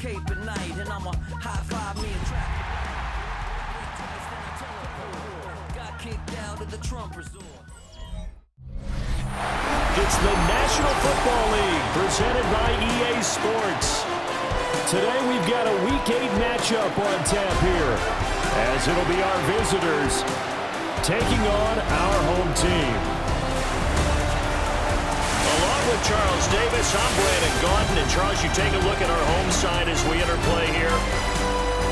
Cape at night, and I'ma high-five me and trap. Got kicked out of the Trump resort. It's the National Football League presented by EA Sports. Today we've got a Week 8 matchup on tap here, as it'll be our visitors taking on our home team. Along with Charles Davis, I'm Brandon Gaudin. And Charles, you take a look at our home side as we interplay here.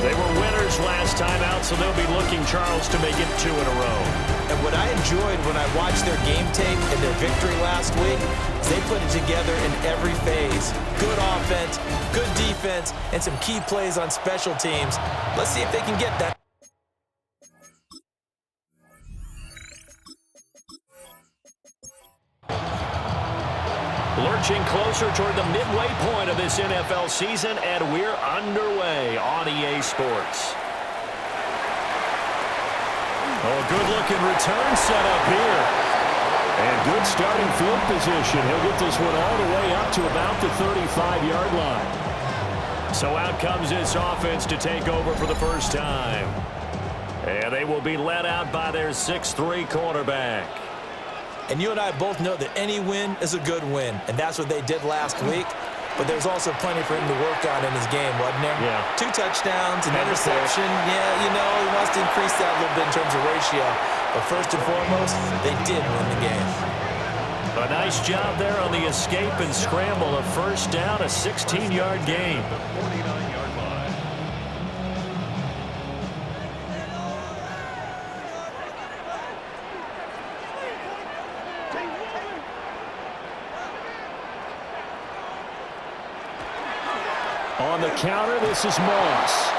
They were winners last time out, so they'll be looking, Charles, to make it 2 in a row. And what I enjoyed when I watched their game tape and their victory last week is they put it together in every phase. Good offense, good defense, and some key plays on special teams. Let's see if they can get that. Lurching closer toward the midway point of this NFL season, and we're underway on EA Sports. Oh, good-looking return set up here. And good starting field position. He'll get this one all the way up to about the 35-yard line. So out comes this offense to take over for the first time. And they will be led out by their 6'3" quarterback. And you and I both know that any win is a good win, and that's what they did last week. But there's also plenty for him to work on in his game, wasn't there? Yeah. 2 touchdowns, an interception. Yeah, you know, he wants to increase that a little bit in terms of ratio. But first and foremost, they did win the game. A nice job there on the escape and scramble. A first down, a 16-yard gain. On the counter, this is Moss.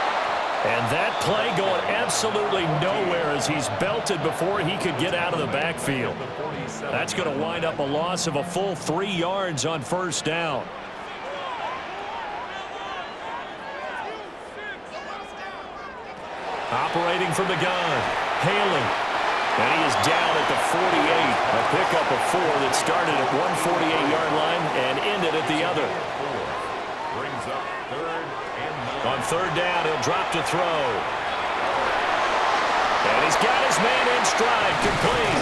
And that play going absolutely nowhere as he's belted before he could get out of the backfield. That's going to wind up a loss of a full 3 yards on first down. Operating from the gun, Haley. And he is down at the 48. A pickup of 4 that started at 148-yard line and ended at the other. Brings up third and 9. On third down, he'll drop to throw. And he's got his man in stride, complete.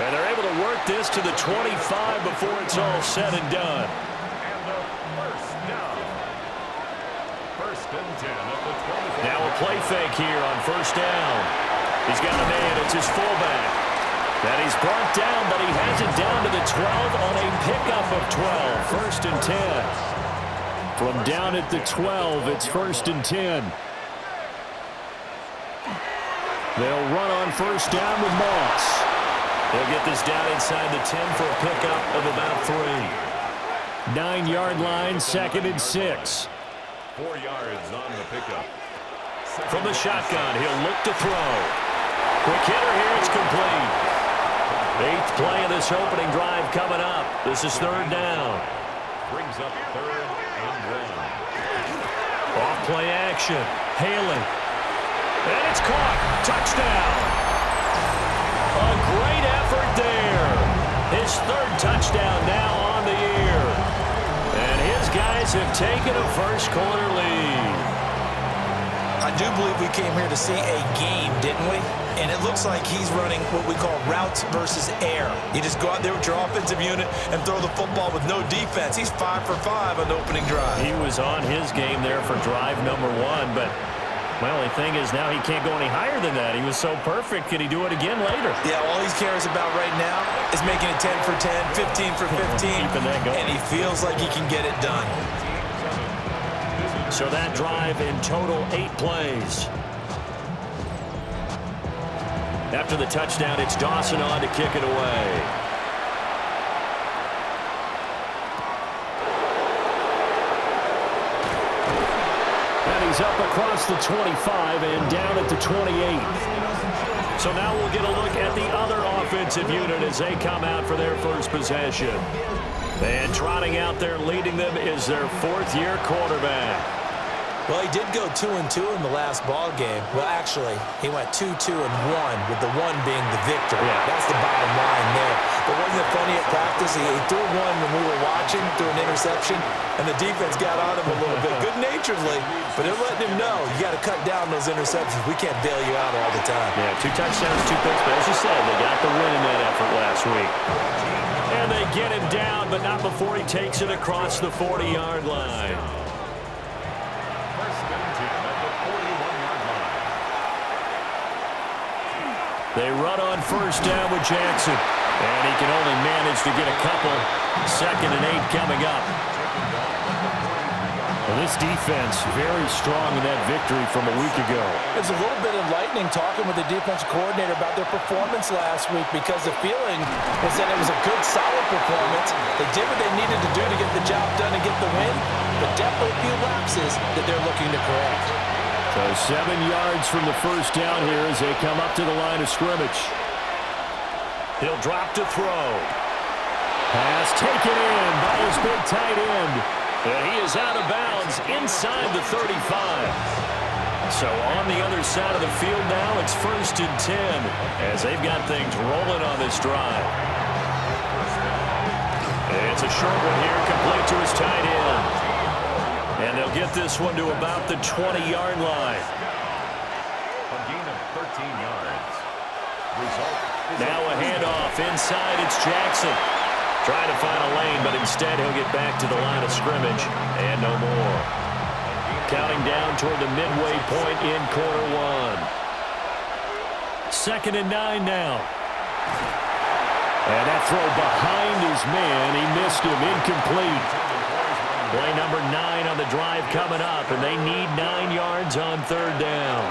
And they're able to work this to the 25 before it's all said and done. And the first down. First and 10 at the 25. Now a play fake here on first down. He's got a man, it's his fullback. And he's brought down, but he has it down to the 12 on a pickup of 12. First and 10. From down at the 12, it's first and 10. They'll run on first down with Moss. They'll get this down inside the 10 for a pickup of about 3. 9-yard line, second and 6. 4 yards on the pickup. From the shotgun, he'll look to throw. Quick hitter here, it's complete. 8th play of this opening drive coming up. This is third down. Brings up third and 1. Off play action. Haley. And it's caught. Touchdown. A great effort there. His 3rd touchdown now on the year. And his guys have taken a first-quarter lead. I do believe we came here to see a game, didn't we? And it looks like he's running what we call routes versus air. You just go out there with your offensive unit and throw the football with no defense. He's 5 for 5 on the opening drive. He was on his game there for drive number 1, but my only thing is now he can't go any higher than that. He was so perfect. Can he do it again later? Yeah, all he cares about right now is making it 10 for 10, 15 for 15, Keeping that going. and he feels like he can get it done. So that drive in total 8 plays. After the touchdown, it's Dawson on to kick it away. And he's up across the 25 and down at the 28. So now we'll get a look at the other offensive unit as they come out for their first possession. And trotting out there leading them is their 4th-year quarterback. Well, he did go 2-2 in the last ball game. Well, actually, he went 2-2-1, with the one being the victory. Yeah. That's the bottom line there. But wasn't it funny at practice? He threw one when we were watching, threw an interception, and the defense got on him a little bit, good-naturedly. But they're letting him know, you got to cut down those interceptions. We can't bail you out all the time. Yeah, 2 touchdowns, 2 picks. But as you said, they got the win in that effort last week. And they get him down, but not before he takes it across the 40-yard line. First and 10 at the 41-yard line. They run on first down with Jackson. And he can only manage to get a couple. 2nd and 8 coming up. Well, this defense very strong in that victory from a week ago. It's a little bit enlightening talking with the defensive coordinator about their performance last week, because the feeling was that it was a good, solid performance. They did what they needed to do to get the job done and get the win, but definitely a few lapses that they're looking to correct. So 7 yards from the first down here as they come up to the line of scrimmage. He'll drop to throw. Pass taken in by his big tight end. And he is out of bounds inside the 35. So on the other side of the field now, it's 1st and 10 as they've got things rolling on this drive. It's a short one here, complete to his tight end. And they'll get this one to about the 20-yard line. A gain of 13 yards. Result is Now a handoff inside, it's Jackson. Trying to find a lane, but instead he'll get back to the line of scrimmage and no more. Counting down toward the midway point in quarter 1. 2nd and 9 now. And that throw behind his man. He missed him. Incomplete. Play number 9 on the drive coming up, and they need 9 yards on 3rd down.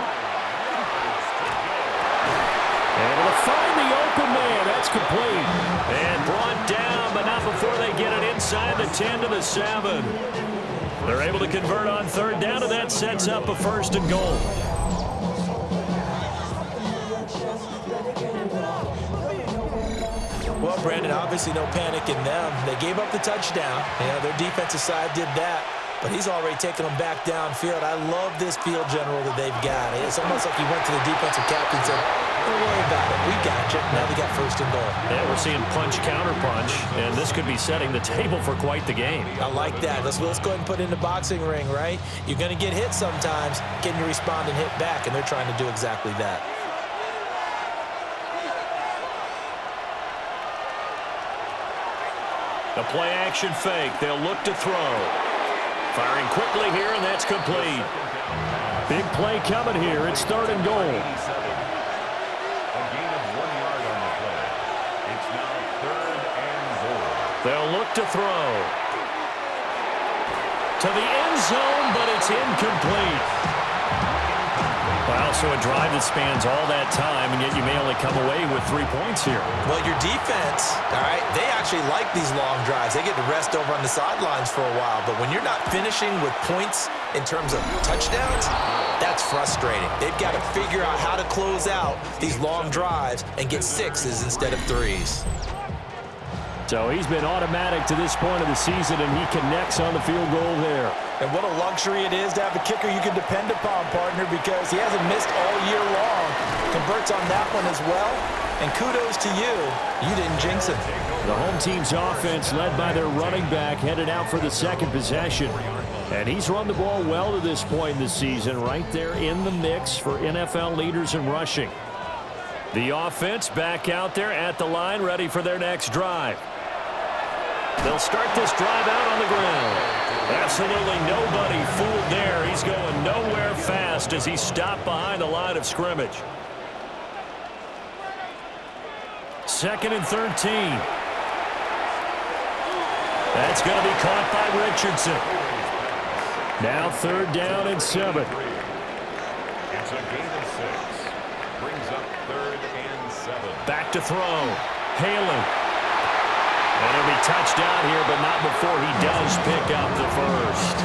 Able to find the open man. That's complete. And brought down, but not before they get it inside the 10 to the 7. They're able to convert on 3rd down, and that sets up a 1st and goal. Well, Brandon, obviously no panic in them. They gave up the touchdown. Their defensive side did that. But he's already taken them back downfield. I love this field general that they've got. It's almost like he went to the defensive captain and said, don't worry about it. We got you. Now they got 1st and goal. Yeah, we're seeing punch, counter punch, and this could be setting the table for quite the game. I like that. Let's go ahead and put it in the boxing ring, right? You're going to get hit sometimes. Can you respond and hit back? And they're trying to do exactly that. A play-action fake. They'll look to throw. Firing quickly here, and that's complete. Big play coming here. It's 3rd and goal. a gain of 1 yard on the play. It's now 3rd and goal. They'll look to throw. To the end zone, but it's incomplete. Wow, so a drive that spans all that time, and yet you may only come away with 3 points here. Well, your defense, all right, they actually like these long drives. They get to rest over on the sidelines for a while. But when you're not finishing with points in terms of touchdowns, that's frustrating. They've got to figure out how to close out these long drives and get 6s instead of 3s. So he's been automatic to this point of the season, and he connects on the field goal there. And what a luxury it is to have a kicker you can depend upon, partner, because he hasn't missed all year long. Converts on that one as well. And kudos to you. You didn't jinx it. The home team's offense, led by their running back, headed out for the 2nd possession. And he's run the ball well to this point in the season, right there in the mix for NFL leaders in rushing. The offense back out there at the line, ready for their next drive. They'll start this drive out on the ground. Absolutely nobody fooled there. He's going nowhere fast as he stopped behind the line of scrimmage. 2nd and 13. That's going to be caught by Richardson. Now 3rd down and 7. It's a gain of 6. Brings up 3rd and 7. Back to throw. Haley. And he'll be touched down here, but not before he does pick up the 1st.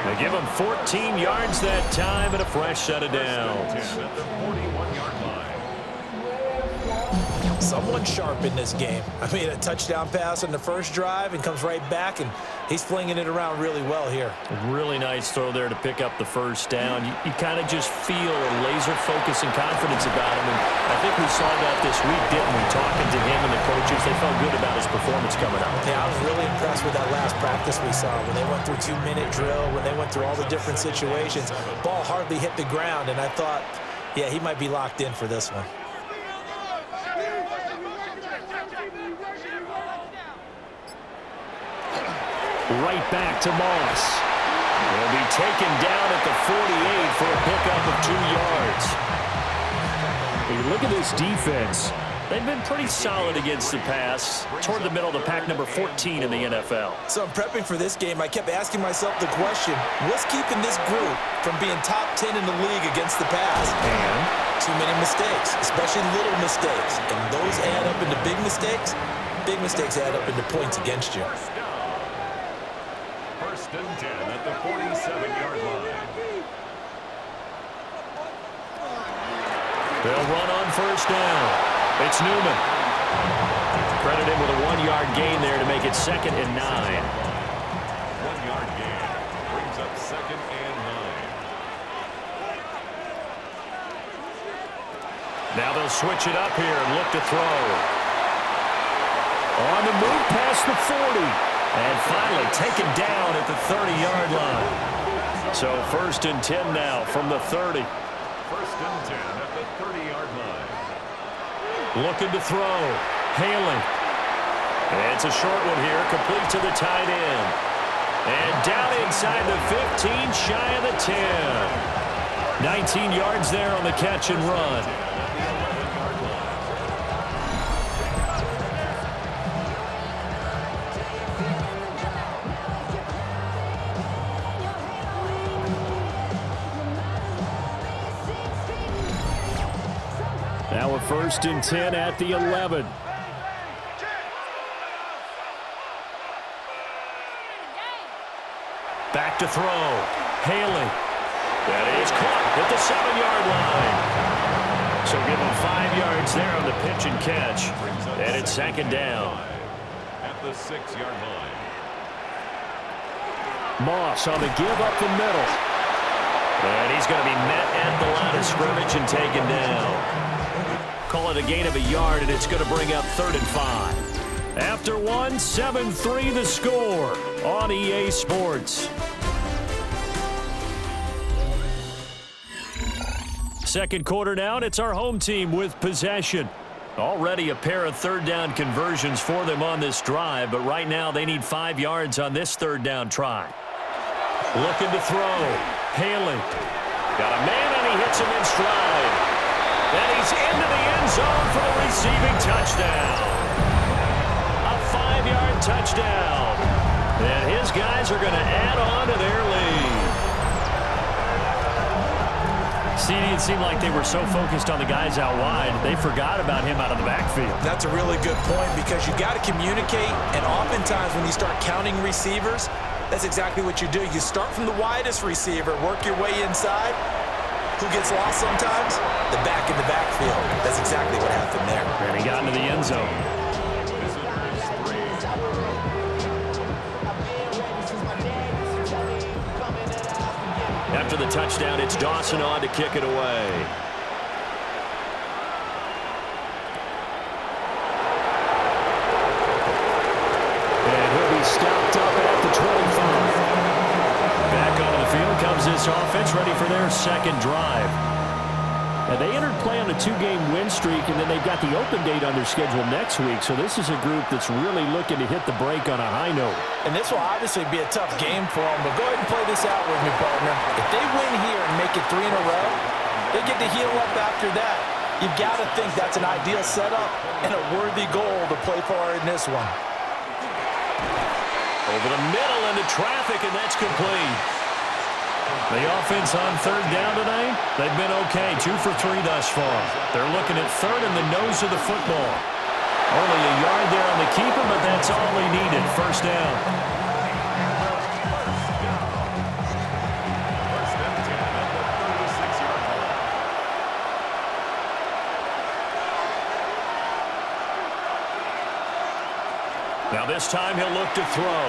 They give him 14 yards that time and a fresh set of downs. At the 41-yard line. someone sharp in this game. I mean, a touchdown pass on the first drive and comes right back, and he's flinging it around really well here. A really nice throw there to pick up the first down. You kind of just feel a laser focus and confidence about him, and I think we saw that this week, didn't we? Talking to him and the coaches, they felt good about his performance coming up. Yeah, I was really impressed with that last practice we saw when they went through 2-minute drill, when they went through all the different situations. Ball hardly hit the ground, and I thought, yeah, he might be locked in for this one. Right back to Moss. He'll be taken down at the 48 for a pickup of 2 yards. When you look at this defense, They've been pretty solid against the pass, toward the middle of the pack, number 14 in the NFL. So I'm prepping for this game. I kept asking myself the question, what's keeping this group from being top 10 in the league against the pass? And too many mistakes, especially little mistakes. And those add up into big mistakes. Big mistakes add up into points against you. First and 10 at the 47-yard line. They'll run on first down. It's Newman. Credit him with a 1-yard gain there to make it 2nd and 9. 1-yard gain brings up 2nd and 9. Now they'll switch it up here and look to throw. on the move past the 40. And finally taken down at the 30-yard line. So 1st and 10 now from the 30. 1st and 10 at the 30-yard line. Looking to throw. Haley. It's a short one here, complete to the tight end. And down inside the 15, shy of the 10. 19 yards there on the catch and run. Now a 1st and 10 at the 11. Back to throw. Haley. That is caught at the 7-yard line. So give him 5 yards there on the pitch and catch. And it's 2nd down. At the 6-yard line. Moss on the give up the middle. And he's going to be met at the line of scrimmage and taken down. Call it a gain of a yard, and it's going to bring up 3rd and 5. After one, 7-3 the score on EA Sports. Second quarter now, and it's our home team with possession. Already a pair of 3rd down conversions for them on this drive, but right now they need 5 yards on this 3rd down try. Looking to throw. Haley. Got a man, and he hits him in stride. And he's into the end zone for the receiving touchdown. A 5-yard touchdown. And his guys are going to add on to their lead. CD, it seemed like they were so focused on the guys out wide, they forgot about him out of the backfield. That's a really good point because you got to communicate, and oftentimes when you start counting receivers, that's exactly what you do. You start from the widest receiver, work your way inside. Who gets lost sometimes? The back in the backfield. That's exactly what happened there. And he got into the end zone. After the touchdown, it's Dawson on to kick it away. And he'll be stopped up at the 25. Back onto the field comes this offense, ready for their 2nd drive. And they entered play on a 2-game win streak, and then they've got the open date on their schedule next week. So this is a group that's really looking to hit the break on a high note. And this will obviously be a tough game for them, but go ahead and play this out with me, partner. If they win here and make it 3 in a row, they get to heal up after that. You've got to think that's an ideal setup and a worthy goal to play for in this one. Over the middle into traffic, and that's complete. The offense on 3rd down tonight, they've been okay, 2 for 3 thus far. They're looking at 3rd in the nose of the football. Only a yard there on the keeper, but that's all they needed. 1st down. 1st and 10 at the 36-yard line. Now this time he'll look to throw.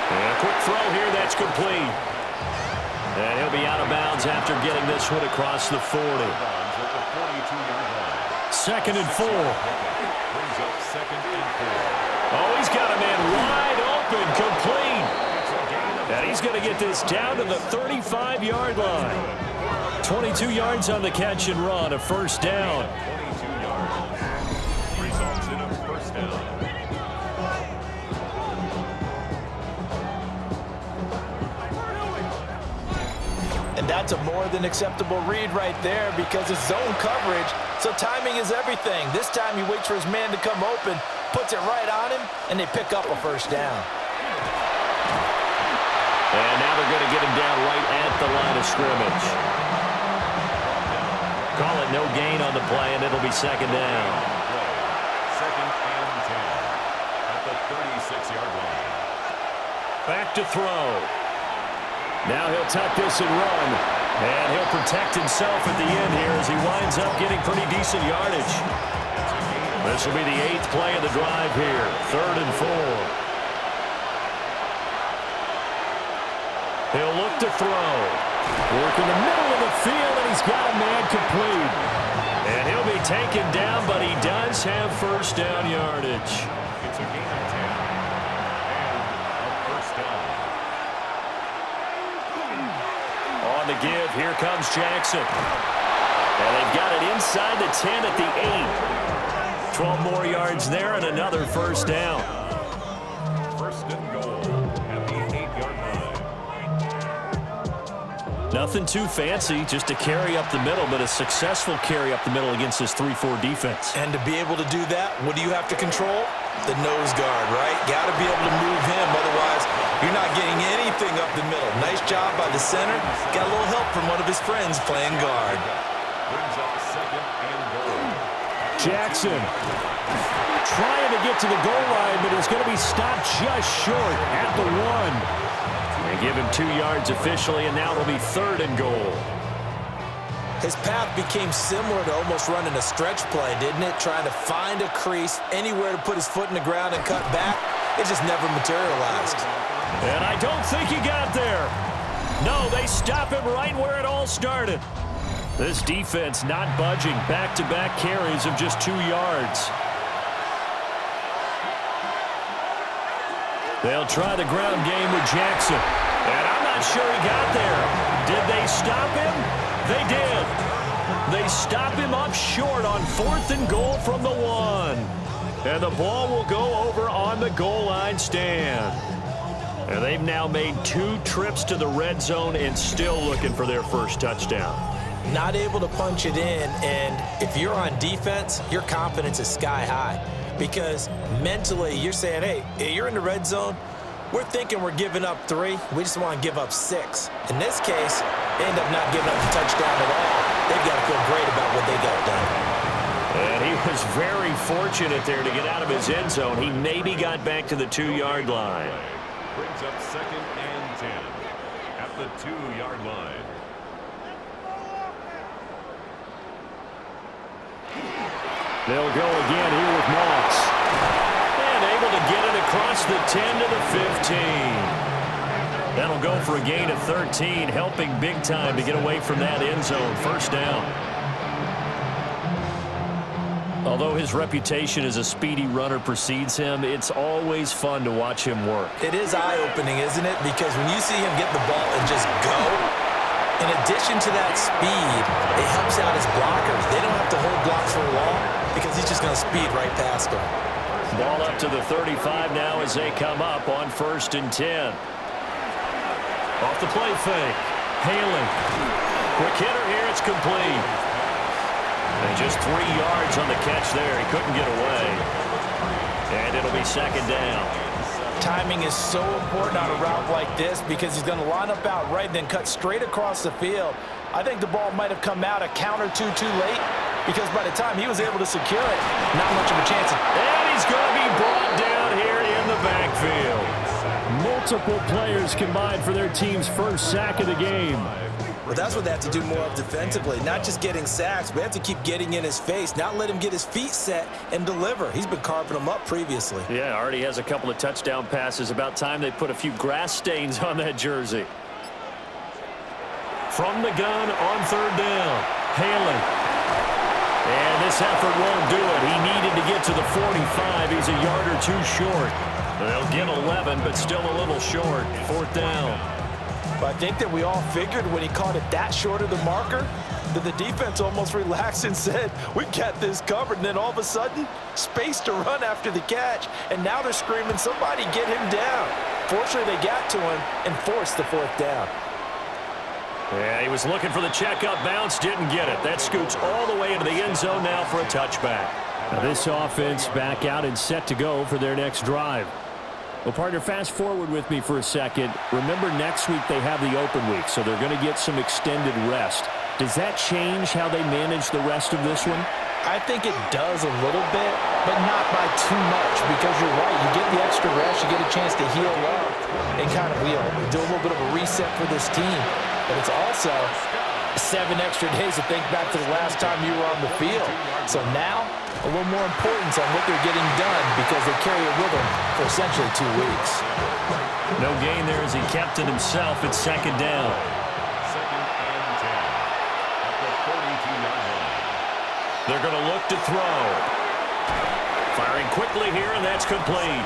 And a quick throw here, that's complete. And he'll be out of bounds after getting this one across the 40. 2nd and 4. Brings up 2nd and 4. Oh, he's got a man wide open, complete. And he's going to get this down to the 35-yard line. 22 yards on the catch and run, a first down. 22 yards. Results in a first down. And that's a more than acceptable read right there because it's zone coverage, so timing is everything. This time he waits for his man to come open, puts it right on him, and they pick up a first down. And now they're going to get him down right at the line of scrimmage. Call it no gain on the play, and it'll be 2nd down. 2nd and 10 at the 36-yard line. Back to throw. Now he'll tuck this and run. And he'll protect himself at the end here as he winds up getting pretty decent yardage. This will be the 8th play of the drive here. 3rd and 4. He'll look to throw. Work in the middle of the field, and he's got a man complete. And he'll be taken down, but he does have first down yardage. It's a gain of 10 and a first down. On the give, here comes Jackson. And they've got it inside the 10 at the 8. 12 more yards there and another first down. First and goal at the 8-yard line. Nothing too fancy, just a carry up the middle, but a successful carry up the middle against this 3-4 defense. And to be able to do that, what do you have to control? The nose guard, right? Got to be able to move him, otherwise you're not getting anything up the middle. Nice job by the center. Got a little help from one of his friends playing guard. Brings up 2nd and goal. Jackson trying to get to the goal line, but he's going to be stopped just short at the 1. And give him 2 yards officially, and now it'll be 3rd and goal. His path became similar to almost running a stretch play, didn't it? Trying to find a crease, anywhere to put his foot in the ground and cut back. It just never materialized. And I don't think he got there. No, they stop him right where it all started. This defense not budging. Back-to-back carries of just 2 yards. They'll try the ground game with Jackson. And I'm not sure he got there. Did they stop him? They did. They stop him up short on 4th and goal from the 1. And the ball will go over on the goal line stand. And they've now made 2 trips to the red zone and still looking for their first touchdown. Not able to punch it in, and if you're on defense, your confidence is sky high. Because mentally, you're saying, hey, you're in the red zone. We're thinking we're giving up 3. We just want to give up 6. In this case, they end up not giving up the touchdown at all. They've got to feel great about what they got done. And he was very fortunate there to get out of his end zone. He maybe got back to the 2-yard line. Brings up 2nd and 10 at the 2-yard line. They'll go again here with Moss. And able to get it across the 10 to the 15. That'll go for a gain of 13, helping big time to get away from that end zone. First down. Although his reputation as a speedy runner precedes him, it's always fun to watch him work. It is eye-opening, isn't it? Because when you see him get the ball and just go, in addition to that speed, it helps out his blockers. They don't have to hold blocks for long because he's just going to speed right past them. Ball up to the 35 now as they come up on 1st and 10. Off the play fake. Haley. Quick hitter here. It's complete. And just 3 yards on the catch there. He couldn't get away. And it'll be 2nd down. Timing is so important on a route like this because he's going to line up out right, then cut straight across the field. I think the ball might have come out a count or two too late because by the time he was able to secure it, not much of a chance. And he's going to be brought down here in the backfield. Multiple players combined for their team's first sack of the game. Well, that's what they have to do more of defensively, not just getting sacks, but they have to keep getting in his face, not let him get his feet set and deliver. He's been carving them up previously. Yeah, already has a couple of touchdown passes. About time they put a few grass stains on that jersey. From the gun on third down, Haley. And this effort won't do it. He needed to get to the 45. He's a yard or two short. They'll get 11, but still a little short. Fourth down. But I think that we all figured when he caught it that short of the marker that the defense almost relaxed and said, we've got this covered. And then all of a sudden, space to run after the catch. And now they're screaming, somebody get him down. Fortunately, they got to him and forced the fourth down. Yeah, he was looking for the check-up bounce, didn't get it. That scoots all the way into the end zone now for a touchback. Now this offense back out and set to go for their next drive. Well, partner, fast forward with me for a second. Remember, next week they have the open week, so they're going to get some extended rest. Does that change how they manage the rest of this one? I think it does a little bit, but not by too much, because you're right. You get the extra rest, you get a chance to heal up and kind of do a little bit of a reset for this team. But it's also 7 extra days to think back to the last time you were on the field. So now, a little more importance on what they're getting done because they carry it with them for essentially 2 weeks. No gain there as he kept it himself. It's second down. Second and 10 at the 42-yard line. They're going to look to throw. Firing quickly here, and that's complete.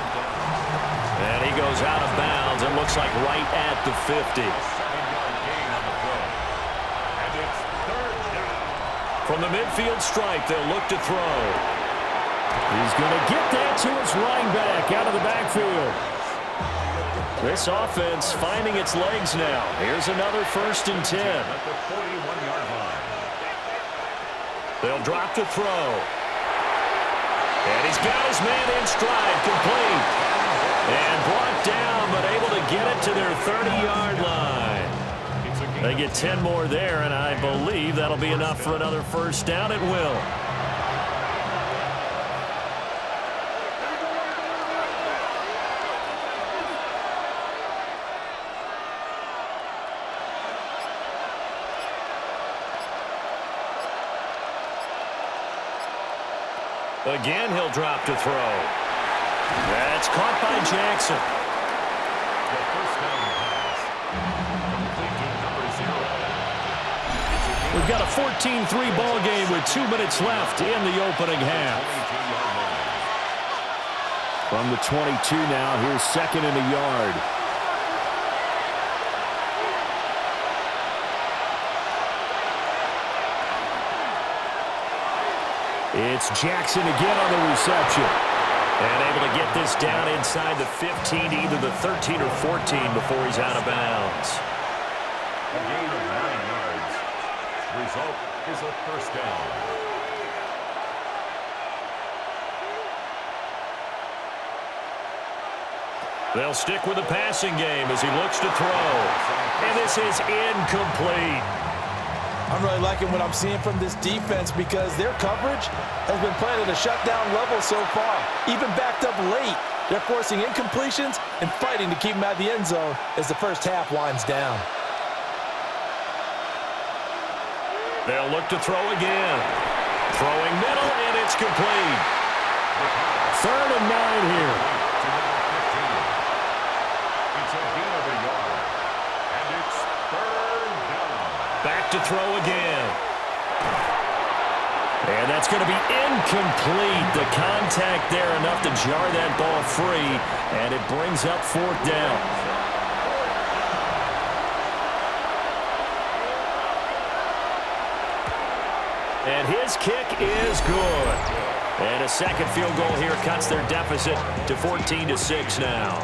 And he goes out of bounds. It looks like right at the 50. 7-yard gain on the throw. And it's third down. From the midfield stripe, they'll look to throw. He's going to get that to his running back out of the backfield. This offense finding its legs now. Here's another 1st and 10. At the 41-yard line. They'll drop to throw. And he's got his man in stride, complete. And brought down, but able to get it to their 30-yard line. They get 10 more there, and I believe that'll be enough for another first down. It will. Again, he'll drop to throw. That's caught by Jackson. The first down pass. Complete to number 0. We've got a 14-3 ball game with 2 minutes left in the opening half. From the 22 now, here's 2nd and a yard. It's Jackson again on the reception. And able to get this down inside the 15 to either the 13 or 14 before he's out of bounds. A gain of 9 yards. Result is a first down. They'll stick with the passing game as he looks to throw. And this is incomplete. I'm really liking what I'm seeing from this defense because their coverage has been playing at a shutdown level so far. Even backed up late, they're forcing incompletions and fighting to keep them out of the end zone as the first half winds down. They'll look to throw again. Throwing middle, and it's complete. 3rd and 9 here. It's a gain of a yard. And it's third down. Back to throw again. And that's going to be incomplete. The contact there enough to jar that ball free, and it brings up 4th down. And his kick is good. And a second field goal here cuts their deficit to 14-6 now.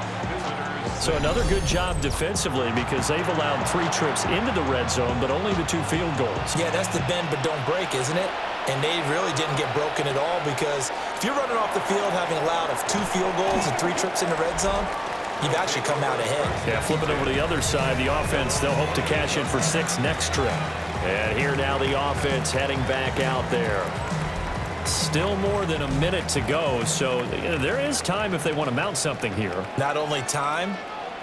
So another good job defensively because they've allowed 3 trips into the red zone, but only the 2 field goals. Yeah, that's the bend but don't break, isn't it? And they really didn't get broken at all because if you're running off the field having allowed 2 field goals and 3 trips in the red zone, you've actually come out ahead. Yeah, flipping over to the other side, the offense, they'll hope to cash in for 6 next trip. And here now the offense heading back out there. Still more than a minute to go, so there is time if they want to mount something here. Not only time,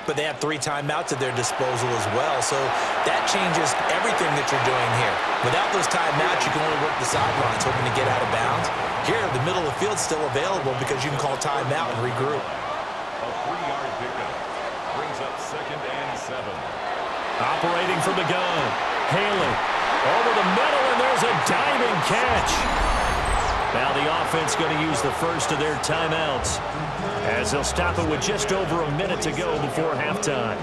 but they have 3 timeouts at their disposal as well. So that changes everything that you're doing here. Without those timeouts, you can only work the sidelines, hoping to get out of bounds. Here, the middle of the field's still available because you can call timeout and regroup. A 3-yard pickup brings up 2nd and 7. Operating from the gun. Haley over the middle, and there's a diving catch. Now the offense going to use the first of their timeouts as they'll stop it with just over a minute to go before halftime.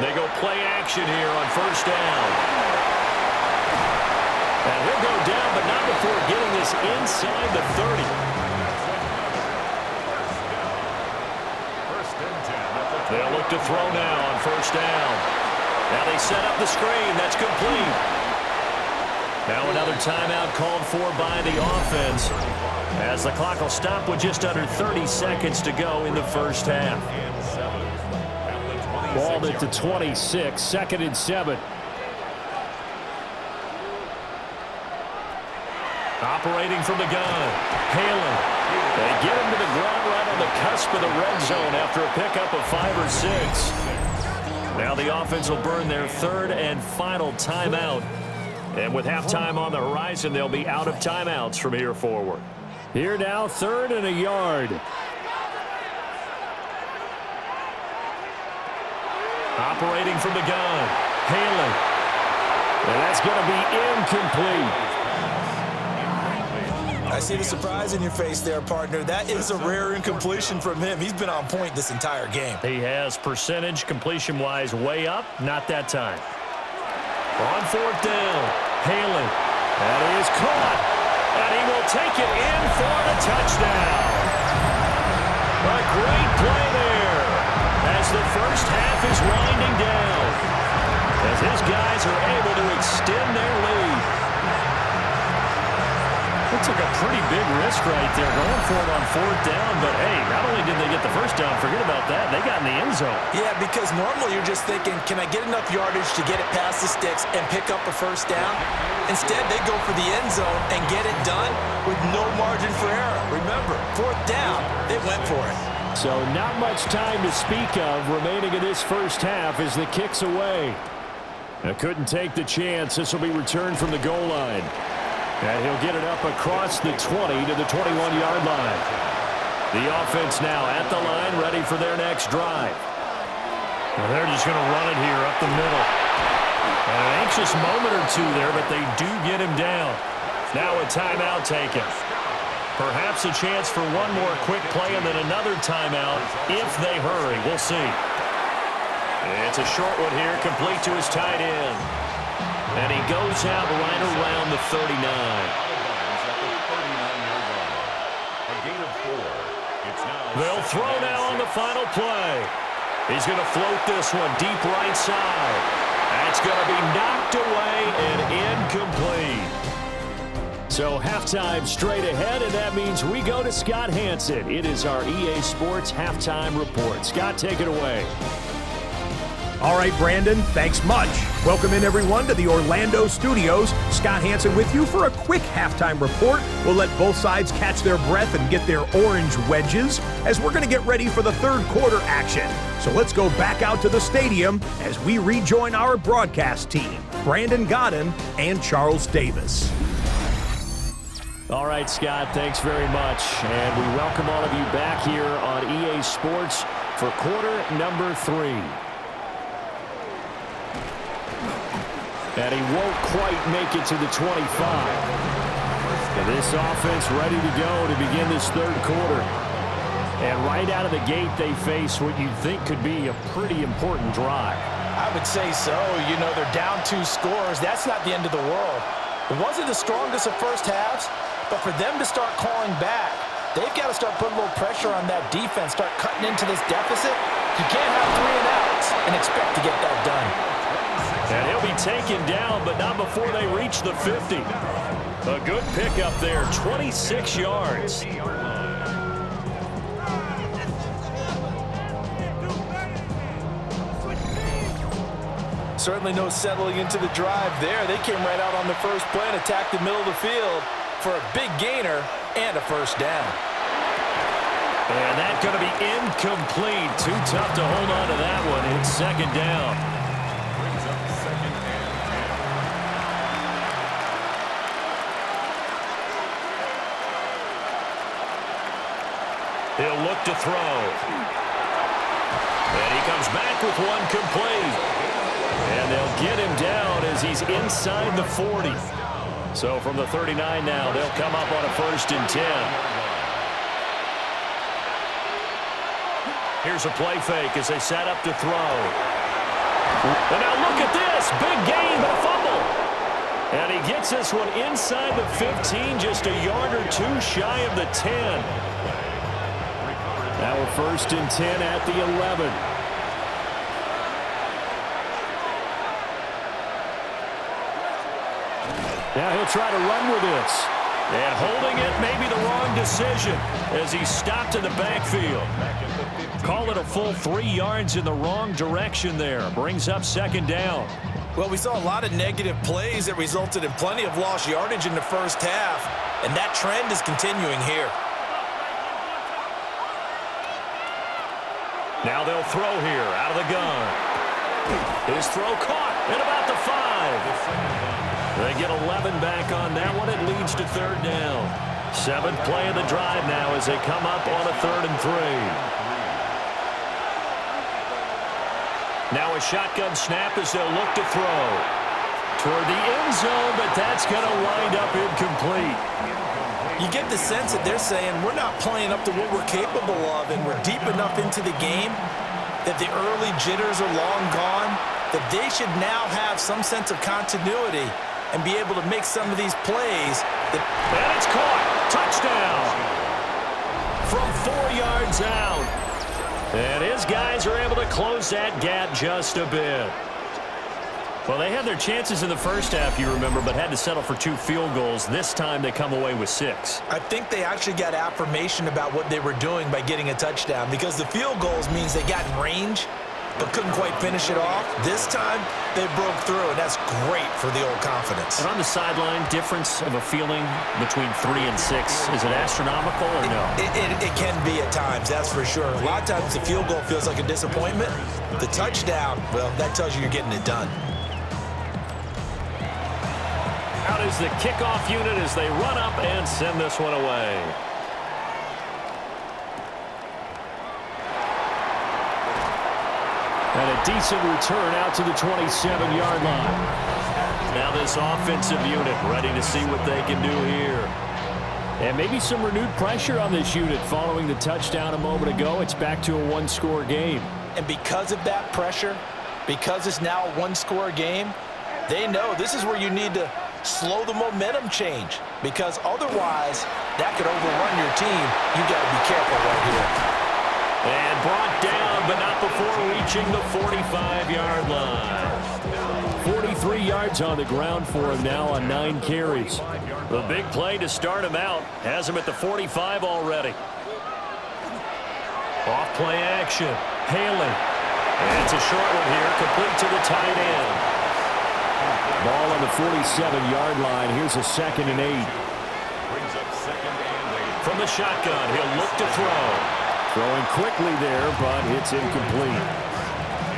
They go play action here on first down. And he'll go down, but not before getting this inside the 30. They'll look to throw now on first down. Now they set up the screen. That's complete. Now another timeout called for by the offense as the clock will stop with just under 30 seconds to go in the first half. Ball at the 26, 2nd and 7. Operating from the gun. Haley. They get him to the ground right on the cusp of the red zone after a pickup of 5 or 6. Now the offense will burn their 3rd and final timeout. And with halftime on the horizon, they'll be out of timeouts from here forward. Here now, 3rd and a yard. Operating from the gun. Haley. And that's going to be incomplete. I see the surprise in your face there, partner. That is a rare incompletion from him. He's been on point this entire game. He has percentage completion-wise way up. Not that time. On 4th down. Haley. That is caught. And he will take it in for the touchdown. A great play there as the first half is winding down. As his guys are able to extend their lead. It took a pretty big risk right there going for it on 4th down. But, hey, not only did they get the first down, forget about that, they got in the end zone. Yeah, because normally you're just thinking, can I get enough yardage to get it past the sticks and pick up a first down? Instead, they go for the end zone and get it done with no margin for error. Remember, 4th down, they went for it. So not much time to speak of remaining in this first half as the kick's away. I couldn't take the chance. This will be returned from the goal line. And he'll get it up across the 20 to the 21-yard line. The offense now at the line, ready for their next drive. Well, they're just going to run it here up the middle. An anxious moment or two there, but they do get him down. Now a timeout taken. Perhaps a chance for one more quick play and then another timeout if they hurry. We'll see. It's a short one here, complete to his tight end. And he goes out right around the 39. They'll throw now on the final play. He's going to float this one deep right side. That's going to be knocked away and incomplete. So halftime straight ahead, and that means we go to Scott Hansen. It is our EA Sports Halftime Report. Scott, take it away. All right, Brandon, thanks much. Welcome in, everyone, to the Orlando studios. Scott Hansen with you for a quick halftime report. We'll let both sides catch their breath and get their orange wedges as we're going to get ready for the third quarter action. So let's go back out to the stadium as we rejoin our broadcast team, Brandon Godden and Charles Davis. All right, Scott, thanks very much. And we welcome all of you back here on EA Sports for quarter number 3. And he won't quite make it to the 25. And this offense ready to go to begin this third quarter. And right out of the gate, they face what you'd think could be a pretty important drive. I would say so. You know, they're down 2 scores. That's not the end of the world. It wasn't the strongest of first halves, but for them to start calling back, they've got to start putting a little pressure on that defense, start cutting into this deficit. You can't have 3 and outs and expect to get that done. And he'll be taken down, but not before they reach the 50. A good pickup there, 26 yards. Certainly no settling into the drive there. They came right out on the first play and attacked the middle of the field. for a big gainer and a first down. And that's going to be incomplete. Too tough to hold on to that one. It's second down. Brings up second and 10. He'll look to throw. And he comes back with one complete. And they'll get him down as he's inside the 40. So from the 39 now, they'll come up on a 1st and 10. Here's a play fake as they set up to throw. And now look at this. Big gain, but a fumble. And he gets this one inside the 15, just a yard or two shy of the 10. Now a 1st and 10 at the 11. Now he'll try to run with this. And holding it may be the wrong decision as he stopped in the backfield. Call it a full 3 yards in the wrong direction there. Brings up second down. Well, we saw a lot of negative plays that resulted in plenty of lost yardage in the first half, and that trend is continuing here. Now they'll throw here out of the gun. His throw caught at about the 5. They get 11 back on that one. It leads to third down. 7th play of the drive now as they come up on a 3rd and 3. Now a shotgun snap as they'll look to throw. Toward the end zone, but that's going to wind up incomplete. You get the sense that they're saying we're not playing up to what we're capable of, and we're deep enough into the game that the early jitters are long gone, that they should now have some sense of continuity and be able to make some of these plays. And it's caught. Touchdown. From 4 yards out. And his guys are able to close that gap just a bit. Well, they had their chances in the first half, you remember, but had to settle for 2 field goals. This time they come away with 6. I think they actually got affirmation about what they were doing by getting a touchdown, because the field goals means they got in range but couldn't quite finish it off. This time, they broke through, and that's great for the old confidence. And on the sideline, difference of a feeling between 3 and 6, is it astronomical or no? It can be at times, that's for sure. A lot of times the field goal feels like a disappointment. The touchdown, well, that tells you you're getting it done. Out is the kickoff unit as they run up and send this one away. And a decent return out to the 27-yard line. Now this offensive unit ready to see what they can do here. And maybe some renewed pressure on this unit following the touchdown a moment ago. It's back to a 1-score game. And because of that pressure, because it's now a 1-score game, they know this is where you need to slow the momentum change, because otherwise that could overrun your team. You got to be careful right here. And brought down, but not before reaching the 45-yard line. 43 yards on the ground for him now on 9 carries. The big play to start him out has him at the 45 already. Off play action. Haley. And it's a short one here, complete to the tight end. Ball on the 47-yard line. Here's a 2nd and 8. Brings up 2nd and 8. From the shotgun, he'll look to throw. Throwing quickly there, but it's incomplete.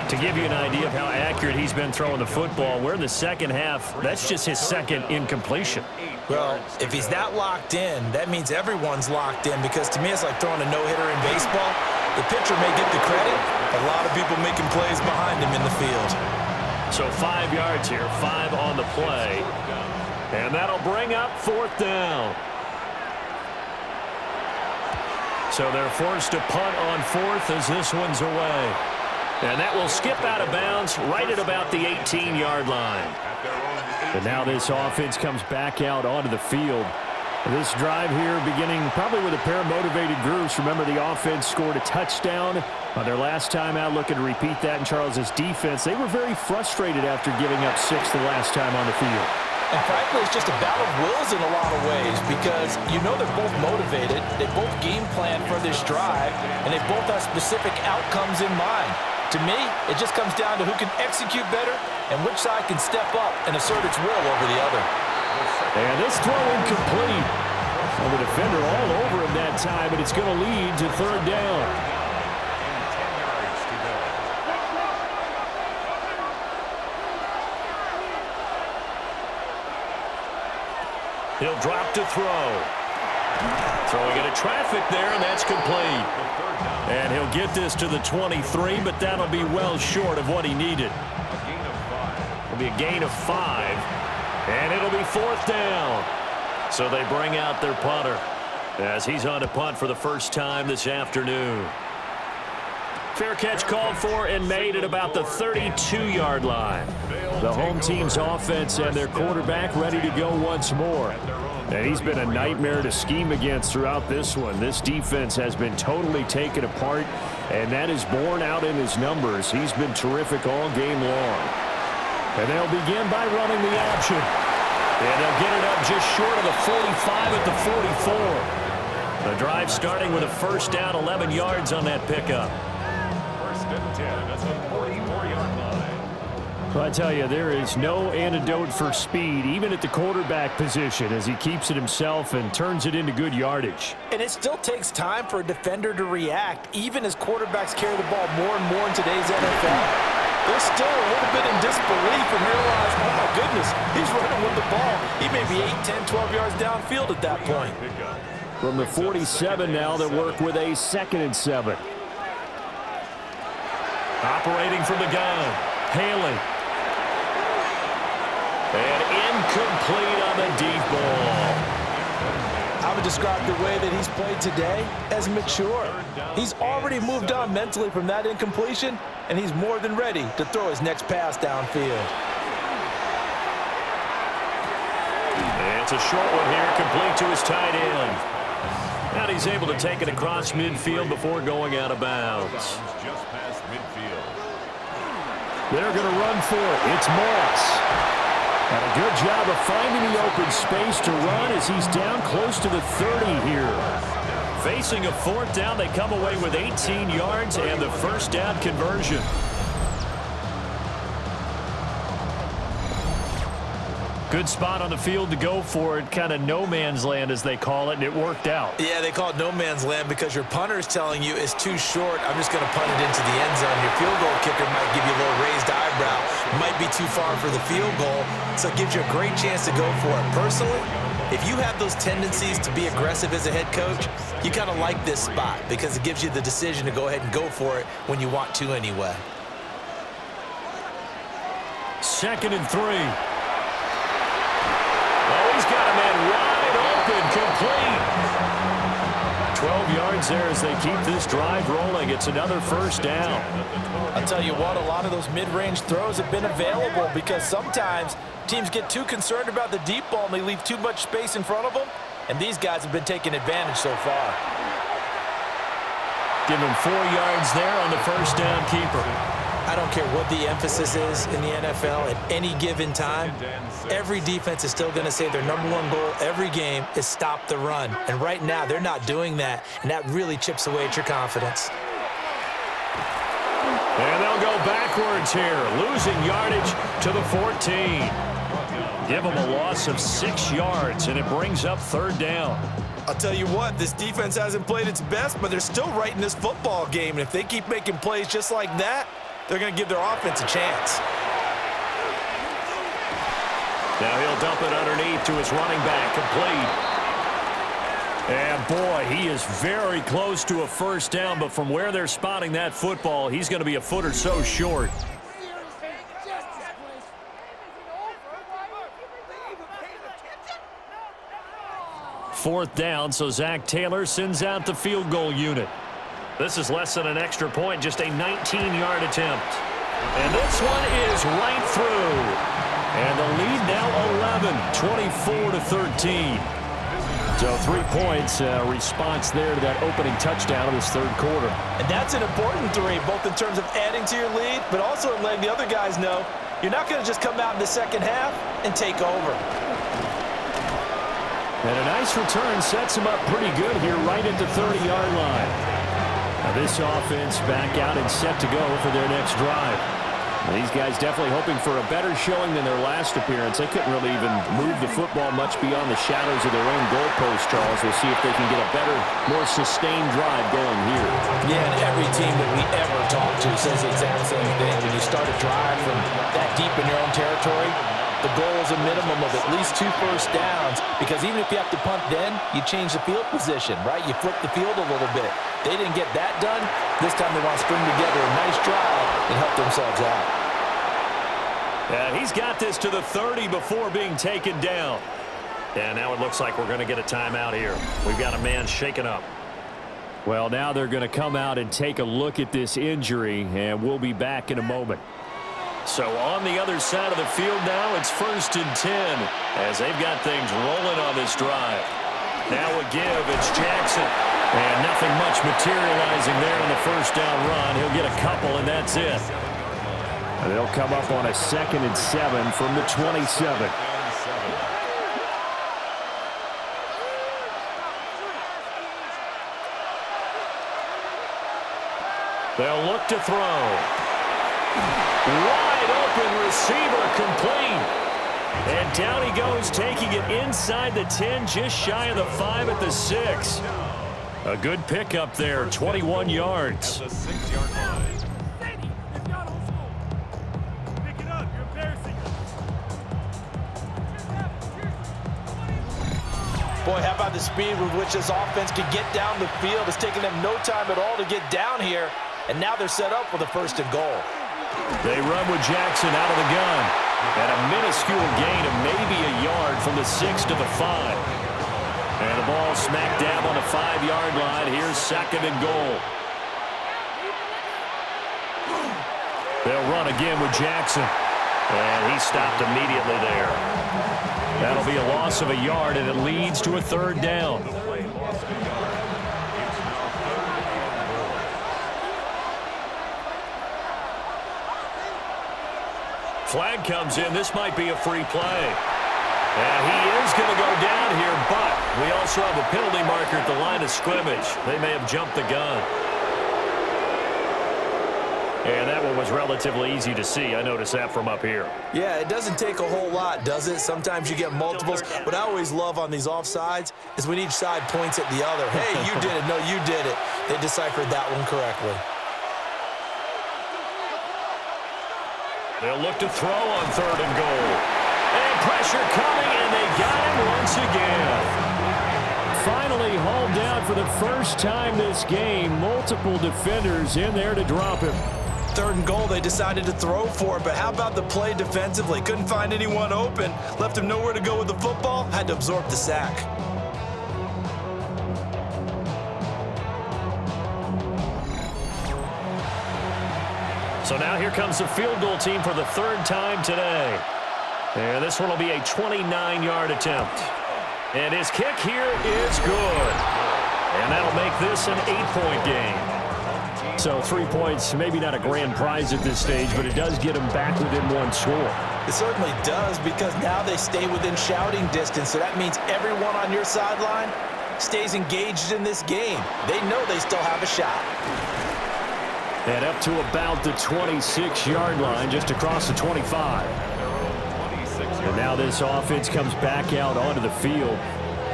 To give you an idea of how accurate he's been throwing the football, we're in the second half. That's just his 2nd incompletion. Well, if he's that locked in, that means everyone's locked in, because to me it's like throwing a no-hitter in baseball. The pitcher may get the credit, a lot of people making plays behind him in the field. So 5 yards here, 5 on the play. And that'll bring up 4th down. So they're forced to punt on 4th as this one's away. And that will skip out of bounds right at about the 18-yard line. And now this offense comes back out onto the field. This drive here beginning probably with a pair of motivated groups. Remember, the offense scored a touchdown on their last time out. Looking to repeat that in Charles's defense. They were very frustrated after giving up 6 the last time on the field. And frankly, it's just a battle of wills in a lot of ways, because you know they're both motivated, they both game plan for this drive, and they both have specific outcomes in mind. To me, it just comes down to who can execute better and which side can step up and assert its will over the other. And this throw incomplete. And the defender all over him that time, and it's going to lead to third down. He'll drop to throw. Throwing into traffic there, and that's complete. And he'll get this to the 23, but that'll be well short of what he needed. It'll be a gain of 5, and it'll be fourth down. So they bring out their punter as he's on to punt for the first time this afternoon. Fair catch called for and made at about the 32-yard line. The home team's offense and their quarterback ready to go once more. And he's been a nightmare to scheme against throughout this one. This defense has been totally taken apart, and that is borne out in his numbers. He's been terrific all game long. And they'll begin by running the option. And they'll get it up just short of the 45 at the 44. The drive starting with a first down, 11 yards on that pickup. First and 10 at the 44-yard line. Well, I tell you, there is no antidote for speed, even at the quarterback position, as he keeps it himself and turns it into good yardage. And it still takes time for a defender to react, even as quarterbacks carry the ball more and more in today's NFL. They're still a little bit in disbelief and realize, oh my goodness, he's running with the ball. He may be 8, 10, 12 yards downfield at that point. From the 47 now, they work with a 2nd and 7. Operating from the gun, Haley. And incomplete on the deep ball. I would describe the way that he's played today as mature. He's already moved on mentally from that incompletion, and he's more than ready to throw his next pass downfield. And it's a short one here, complete to his tight end. And he's able to take it across midfield before going out of bounds. Just past midfield. They're going to run for it. It's Moss. And a good job of finding the open space to run as he's down close to the 30 here. Facing a fourth down, they come away with 18 yards and the first down conversion. Good spot on the field to go for it, kind of no man's land as they call it, and it worked out. Yeah, they call it no man's land because your punter is telling you it's too short. I'm just going to punt it into the end zone. Your field goal kicker might give you a little raised eyebrow. Might be too far for the field goal, so it gives you a great chance to go for it. Personally, if you have those tendencies to be aggressive as a head coach, you kind of like this spot because it gives you the decision to go ahead and go for it when you want to anyway. 2nd and 3. Oh, he's got a man wide open, complete. 12 yards there as they keep this drive rolling. It's another first down. I'll tell you what, a lot of those mid-range throws have been available because sometimes teams get too concerned about the deep ball and they leave too much space in front of them, and these guys have been taking advantage so far. Give him 4 yards there on the first down keeper. I don't care what the emphasis is in the NFL at any given time. Every defense is still going to say their number one goal every game is stop the run. And right now, they're not doing that, and that really chips away at your confidence. And they'll go backwards here, losing yardage to the 14. Give them a loss of 6 yards, and it brings up third down. I'll tell you what, this defense hasn't played its best, but they're still right in this football game. And if they keep making plays just like that, they're going to give their offense a chance. Now he'll dump it underneath to his running back, complete. And boy, he is very close to a first down, but from where they're spotting that football, he's going to be a foot or so short. Fourth down, so Zach Taylor sends out the field goal unit. This is less than an extra point, just a 19-yard attempt. And this one is right through. And the lead now 11, 24-13. So 3 points, response there to that opening touchdown of this third quarter. And that's an important 3, both in terms of adding to your lead, but also letting the other guys know you're not going to just come out in the second half and take over. And a nice return sets him up pretty good here right at the 30-yard line. Now this offense back out and set to go for their next drive. These guys definitely hoping for a better showing than their last appearance. They couldn't really even move the football much beyond the shadows of their own goalpost, Charles. We'll see if they can get a better, more sustained drive going here. Yeah, and every team that we ever talk to says the exact same thing. When you start a drive from that deep in your own territory, the goal is a minimum of at least 2 first downs, because even if you have to punt then, you change the field position, right? You flip the field a little bit. They didn't get that done. This time they want to string together a nice drive and help themselves out. And he's got this to the 30 before being taken down. And now it looks like we're going to get a timeout here. We've got a man shaken up. Well, now they're going to come out and take a look at this injury, and we'll be back in a moment. So on the other side of the field now, it's 1st and 10 as they've got things rolling on this drive. Now a give, it's Jackson. And nothing much materializing there in the first down run. He'll get a couple, and that's it. And they'll come up on a 2nd and 7 from the 27. They'll look to throw. Wide open receiver, complete. And down he goes, taking it inside the 10, just shy of the 5 at the 6. A good pickup there, 21 yards. At the 6-yard line. Boy, how about the speed with which this offense could get down the field? It's taken them no time at all to get down here, and now they're set up with a 1st and goal. They run with Jackson out of the gun. And a minuscule gain of maybe a yard from the 6 to the 5. And the ball smack dab on the 5-yard line. Here's 2nd and goal. They'll run again with Jackson. And he stopped immediately there. That'll be a loss of a yard, and it leads to a 3rd down. Flag comes in. This might be a free play. And he is going to go down here, but we also have a penalty marker at the line of scrimmage. They may have jumped the gun. And that one was relatively easy to see. I noticed that from up here. Yeah, it doesn't take a whole lot, does it? Sometimes you get multiples. What I always love on these offsides is when each side points at the other. Hey, you did it. No, you did it. They deciphered that one correctly. They'll look to throw on 3rd and goal. And pressure coming, and they got him once again. Finally hauled down for the first time this game. Multiple defenders in there to drop him. 3rd and goal, they decided to throw for it, but how about the play defensively? Couldn't find anyone open. Left him nowhere to go with the football. Had to absorb the sack. So now here comes the field goal team for the 3rd time today. And this one will be a 29-yard attempt. And his kick here is good. And that'll make this an 8-point game. So 3 points, maybe not a grand prize at this stage, but it does get them back within 1 score. It certainly does, because now they stay within shouting distance. So that means everyone on your sideline stays engaged in this game. They know they still have a shot. And up to about the 26-yard line, just across the 25. And now this offense comes back out onto the field.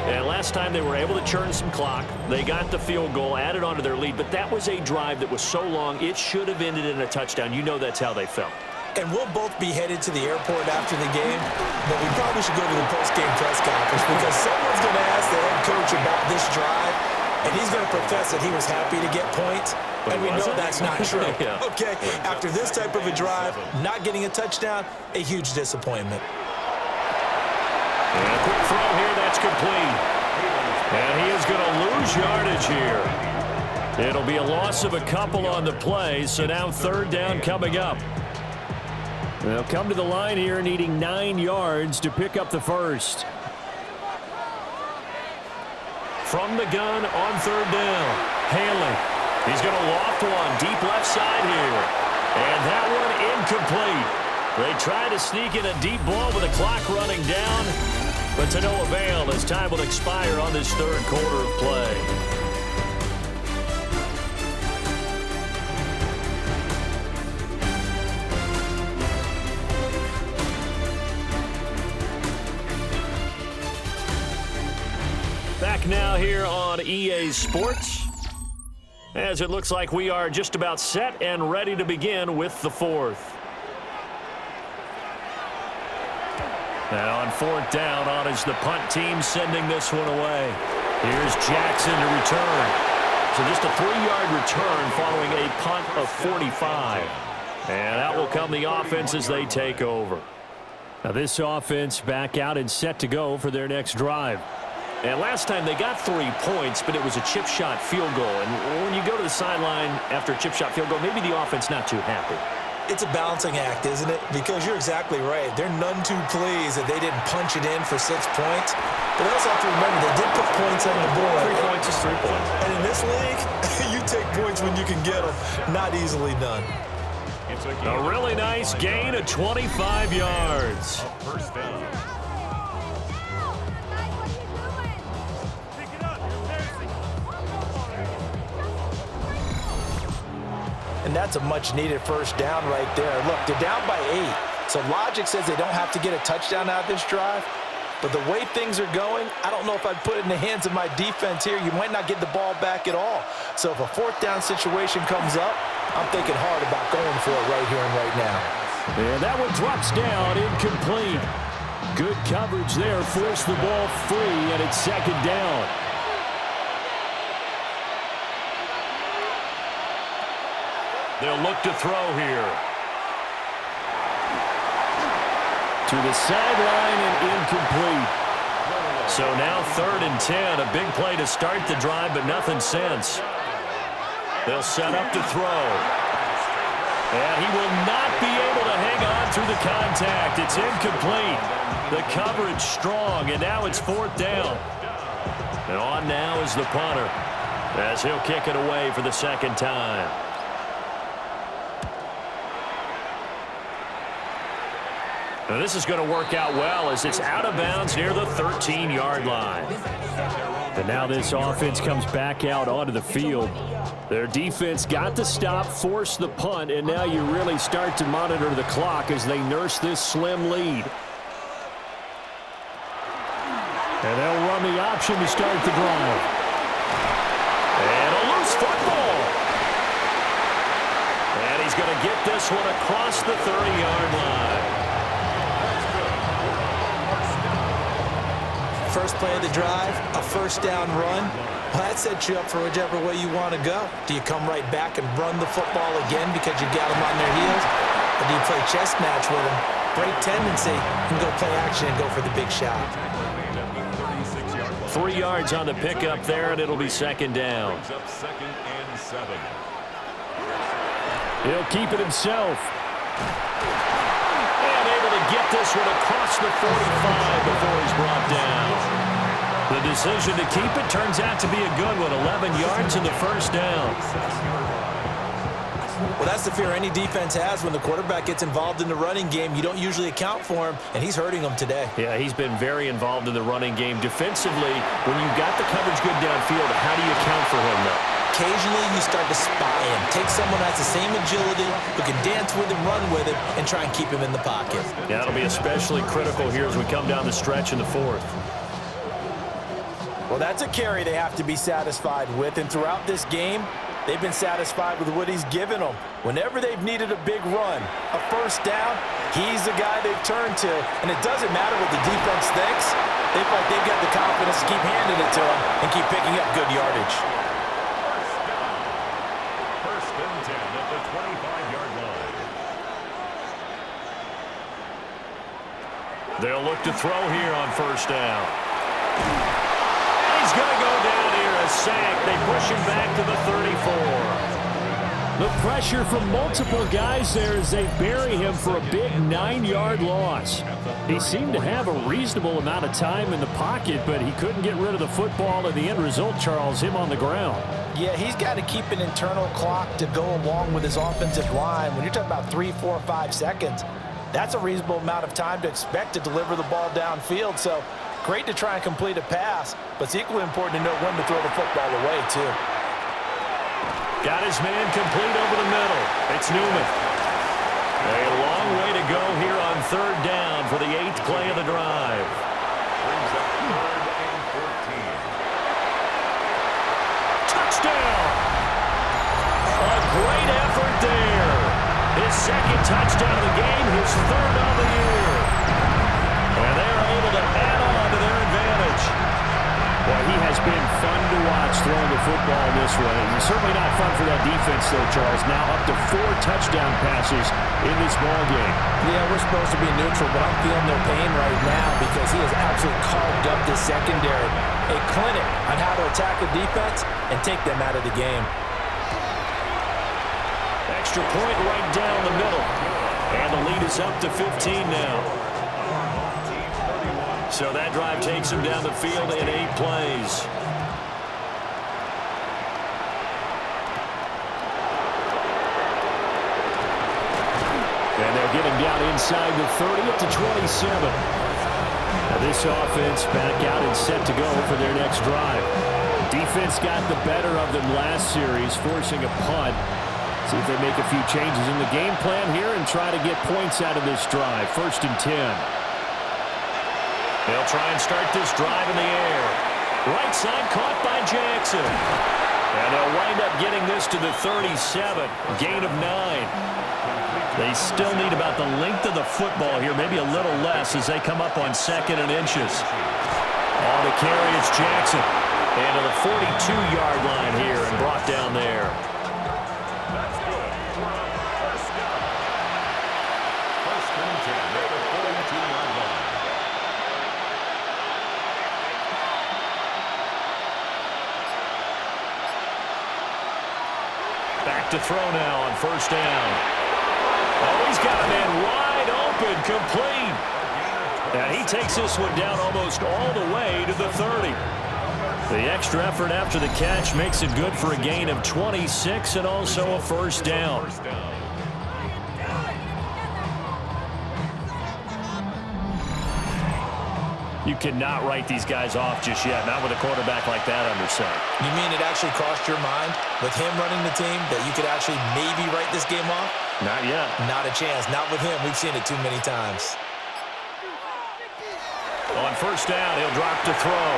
And last time they were able to churn some clock. They got the field goal, added onto their lead, but that was a drive that was so long, it should have ended in a touchdown. You know that's how they felt. And we'll both be headed to the airport after the game, but we probably should go to the post-game press conference, because someone's going to ask the head coach about this drive, and he's going to profess that he was happy to get points. And we know that's not true. Yeah. Okay, after this type of a drive, not getting a touchdown, a huge disappointment. And a quick throw here, that's complete. And he is going to lose yardage here. It'll be a loss of a couple on the play, so now 3rd down coming up. They'll come to the line here needing 9 yards to pick up the first. From the gun on 3rd down, Haley. He's going to loft one deep left side here. And that one incomplete. They try to sneak in a deep ball with the clock running down, but to no avail as time will expire on this 3rd quarter of play. now here on EA Sports, as it looks like we are just about set and ready to begin with the fourth. And on fourth down, on is the punt team sending this one away. Here's Jackson to return. So just a 3-yard return following a punt of 45. And that will come the offense as they take over. Now this offense back out and set to go for their next drive. And last time they got 3 points, but it was a chip shot field goal. And when you go to the sideline after a chip shot field goal, maybe the offense not too happy. It's a balancing act, isn't it? Because you're exactly right. They're none too pleased that they didn't punch it in for 6 points. But they also have to remember they did put points on the board. 3 points is 3 points. And in this league, you take points when you can get them. Not easily done. A really nice gain of 25 yards. First down. And that's a much-needed first down right there. Look, they're down by 8. So logic says they don't have to get a touchdown out of this drive. But the way things are going, I don't know if I'd put it in the hands of my defense here. You might not get the ball back at all. So if a fourth down situation comes up, I'm thinking hard about going for it right here and right now. And that one drops down, incomplete. Good coverage there, forced the ball free, and it's second down. They'll look to throw here. To the sideline and incomplete. So now 3rd and 10. A big play to start the drive, but nothing since. They'll set up to throw. And he will not be able to hang on through the contact. It's incomplete. The coverage strong, and now it's 4th down. And on now is the punter, as he'll kick it away for the second time. Now this is going to work out well as it's out of bounds near the 13-yard line. And now this offense comes back out onto the field. Their defense got the stop, forced the punt, and now you really start to monitor the clock as they nurse this slim lead. And they'll run the option to start the drive. And a loose football. And he's going to get this one across the 30-yard line. First play of the drive, a first down run. Well, that sets you up for whichever way you want to go. Do you come right back and run the football again because you got them on their heels? Or do you play chess match with them? Break tendency and go play action and go for the big shot. 3 yards on the pickup there, and it'll be second down. Second and 7. He'll keep it himself. And able to get this one across the 45 before he's brought down. The decision to keep it turns out to be a good one. 11 yards in the first down. Well, that's the fear any defense has when the quarterback gets involved in the running game. You don't usually account for him, and he's hurting them today. Yeah, he's been very involved in the running game. Defensively, when you've got the coverage good downfield, how do you account for him, though? Occasionally, you start to spy him. Take someone who has the same agility, who can dance with him, run with him, and try and keep him in the pocket. Yeah, that'll be especially critical here as we come down the stretch in the 4th. Well, that's a carry they have to be satisfied with, and throughout this game, they've been satisfied with what he's given them. Whenever they've needed a big run, a first down, he's the guy they've turned to, and it doesn't matter what the defense thinks. They feel like they've got the confidence to keep handing it to him and keep picking up good yardage. First and 10 at the 25-yard line. They'll look to throw here on first down. He's going to go down here, a sack. They push him back to the 34. The pressure from multiple guys there as they bury him for a big 9-yard loss. He seemed to have a reasonable amount of time in the pocket, but he couldn't get rid of the football, and the end result, Charles, him on the ground. Yeah, he's got to keep an internal clock to go along with his offensive line. When you're talking about 3, 4, 5 seconds, that's a reasonable amount of time to expect to deliver the ball downfield. So great to try and complete a pass, but it's equally important to know when to throw the football away, too. Got his man complete over the middle. It's Newman. A long way to go here on third down for the 8th play of the drive. Brings up 3rd and 14. touchdown. A great effort there. His second touchdown of the game, his third of the year. And they're able to add on to their advantage. Well, he has been fun to watch throwing the football this way. He's certainly not fun for that defense, though, Charles. Now up to 4 touchdown passes in this ballgame. Yeah, we're supposed to be neutral, but I'm feeling their pain right now because he has absolutely carved up this secondary. A clinic on how to attack the defense and take them out of the game. Extra point right down the middle. And the lead is up to 15 now. So that drive takes him down the field in 8 plays. And they'll get him down inside the 30 up to 27. Now this offense back out and set to go for their next drive. Defense got the better of them last series, forcing a punt. See if they make a few changes in the game plan here and try to get points out of this drive. 1st and 10. They'll try and start this drive in the air. Right side caught by Jackson. And they'll wind up getting this to the 37. Gain of 9. They still need about the length of the football here, maybe a little less as they come up on 2nd and inches. On the carry, it's Jackson. And to the 42-yard line here and brought down there. That's good. We're on 1st down. 1st and 10 at the 42-yard line. Back to throw now on 1st down. Oh, he's got a man wide open, complete. And he takes this one down almost all the way to the 30. The extra effort after the catch makes it good for a gain of 26 and also a 1st down. You cannot write these guys off just yet, not with a quarterback like that under center. You mean it actually crossed your mind with him running the team that you could actually maybe write this game off? Not yet. Not a chance. Not with him. We've seen it too many times. On 1st down, he'll drop to throw.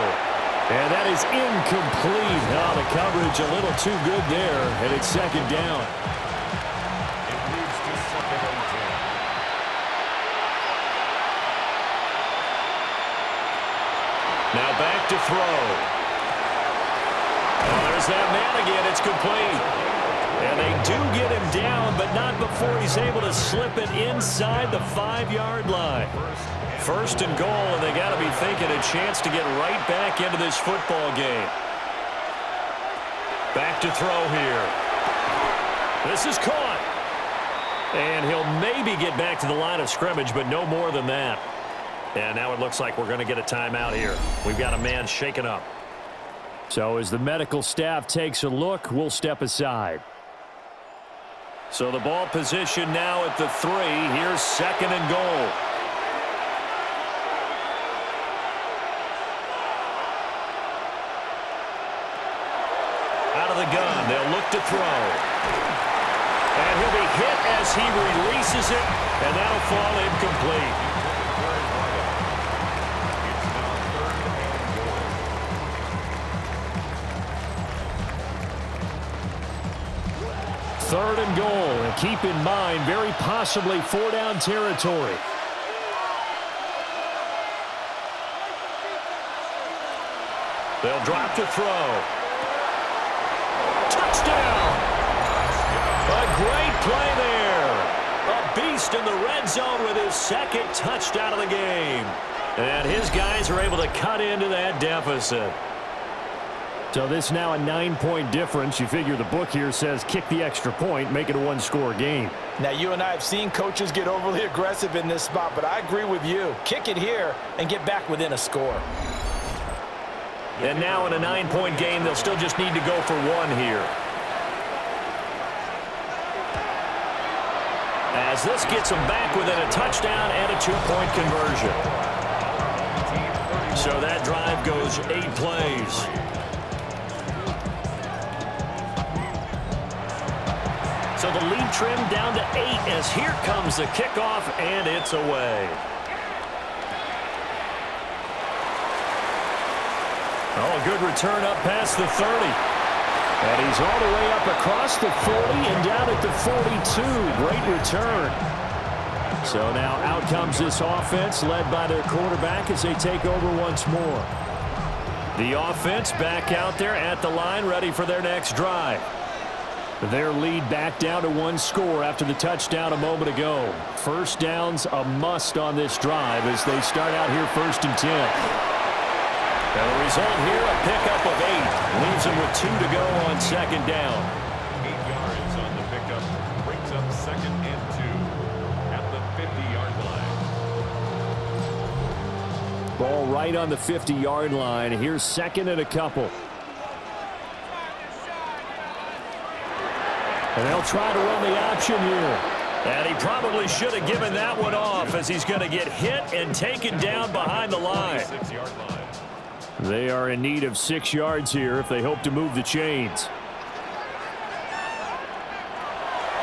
And that is incomplete. Oh, the coverage a little too good there, and it's 2nd down. It leads to 2nd and 10. Now back to throw. Oh, there's that man again. It's complete. And they do get him down, but not before he's able to slip it inside the 5-yard line. 1st and goal, and they got to be thinking a chance to get right back into this football game. Back to throw here. This is caught. And he'll maybe get back to the line of scrimmage, but no more than that. And now it looks like we're going to get a timeout here. We've got a man shaken up. So as the medical staff takes a look, we'll step aside. So the ball position now at the 3. Here's 2nd and goal. Out of the gun, they'll look to throw. And he'll be hit as he releases it, and that'll fall incomplete. 3rd and goal, and keep in mind, very possibly 4-down territory. They'll drop to throw. Touchdown! A great play there. A beast in the red zone with his 2nd touchdown of the game. And his guys are able to cut into that deficit. So this now a 9-point difference. You figure the book here says kick the extra point, make it a 1-score game. Now, you and I have seen coaches get overly aggressive in this spot, but I agree with you. Kick it here and get back within a score. And now in a 9-point game, they'll still just need to go for 1 here. As this gets them back within a touchdown and a 2-point conversion. So that drive goes 8 plays. So the lead trimmed down to 8 as here comes the kickoff, and it's away. Oh, a good return up past the 30. And he's all the way up across the 40 and down at the 42. Great return. So now out comes this offense led by their quarterback as they take over once more. The offense back out there at the line ready for their next drive. Their lead back down to one score after the touchdown a moment ago. First down's a must on this drive as they start out here 1st and 10. And the result here, a pickup of 8. Leaves them with 2 to go on 2nd down. 8 yards on the pickup. Brings up 2nd and 2 at the 50-yard line. Ball right on the 50-yard line. Here's 2nd and a couple. And they'll try to run the option here. And he probably should have given that one off as he's going to get hit and taken down behind the line. 6-yard line. They are in need of 6 yards here if they hope to move the chains.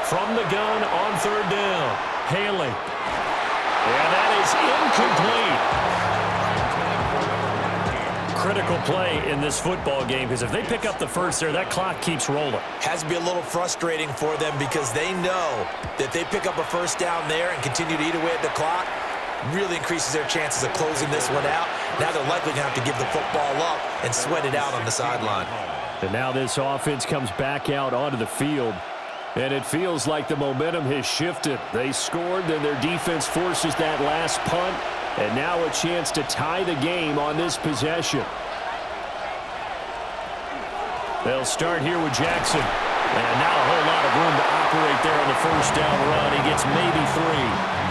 From the gun on 3rd down, Haley. And that is incomplete. Critical play in this football game because if they pick up the first there, that clock keeps rolling. Has to be a little frustrating for them because they know that they pick up a first down there and continue to eat away at the clock. Really increases their chances of closing this one out. Now they're likely going to have to give the football up and sweat it out on the sideline. And now this offense comes back out onto the field. And it feels like the momentum has shifted. They scored, then their defense forces that last punt. And now a chance to tie the game on this possession. They'll start here with Jackson. And not a whole lot of room to operate there on the first down run. He gets maybe 3.